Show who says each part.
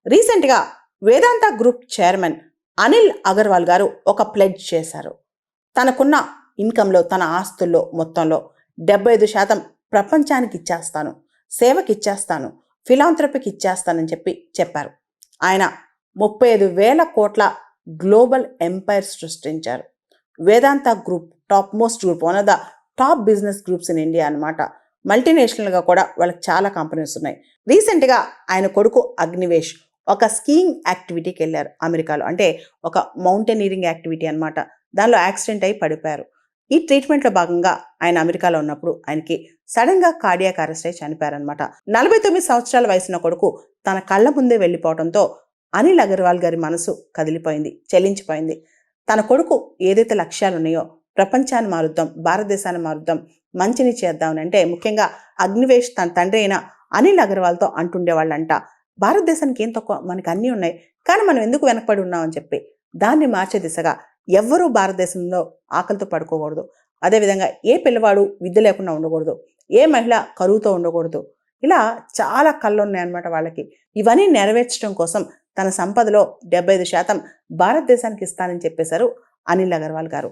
Speaker 1: రీసెంట్గా వేదాంత group chairman Anil Agarwal గారు ఒక ప్లెడ్జ్ చేశారు. తనకున్న ఇన్కంలో, తన ఆస్తుల్లో మొత్తంలో 75% ప్రపంచానికి ఇచ్చేస్తాను, సేవకి ఇచ్చేస్తాను, ఫిలాంథ్రపీకి ఇచ్చేస్తానని చెప్పారు. ఆయన 35,000 కోట్ల గ్లోబల్ ఎంపైర్ సృష్టించారు. Vedanta group top most group, one of the top business groups in India అనమాట. మల్టీనేషనల్గా కూడా వాళ్ళకి చాలా కంపెనీస్ ఉన్నాయి. రీసెంట్గా ఆయన కొడుకు అగ్నివేష్ ఒక స్కీయింగ్ యాక్టివిటీకి వెళ్ళారు అమెరికాలో. అంటే ఒక మౌంటైనీరింగ్ యాక్టివిటీ అనమాట. దానిలో యాక్సిడెంట్ అయి పడిపోయారు. ఈ ట్రీట్మెంట్లో భాగంగా ఆయన అమెరికాలో ఉన్నప్పుడు ఆయనకి సడన్గా కార్డియాక్ అరెస్ట్ అయి చనిపోయారనమాట. 49 సంవత్సరాల వయసున్న కొడుకు తన కళ్ళ ముందే వెళ్ళిపోవడంతో అనిల్ అగర్వాల్ గారి మనసు కదిలిపోయింది, చెల్లించిపోయింది. తన కొడుకు ఏదైతే లక్ష్యాలు ఉన్నాయో, ప్రపంచాన్ని మారుద్దాం, భారతదేశాన్ని మారుద్దాం, మంచిని చేద్దామని, అంటే ముఖ్యంగా అగ్నివేష్ తన తండ్రి అయిన అనిల్ అగర్వాల్తో అంటుండేవాళ్ళంట, భారతదేశానికి ఏం తక్కువ, మనకి అన్నీ ఉన్నాయి, కానీ మనం ఎందుకు వెనకపడి ఉన్నామని చెప్పి దాన్ని మార్చే దిశగా ఎవ్వరూ భారతదేశంలో ఆకలితో పడుకోకూడదు. అదేవిధంగా ఏ పిల్లవాడు విద్య లేకుండా ఉండకూడదు, ఏ మహిళ కరువుతో ఉండకూడదు. ఇలా చాలా కళ్ళు ఉన్నాయన్నమాట వాళ్ళకి. ఇవన్నీ నెరవేర్చడం కోసం తన సంపదలో 75% భారతదేశానికి ఇస్తానని చెప్పేశారు అనిల్ అగర్వాల్ గారు.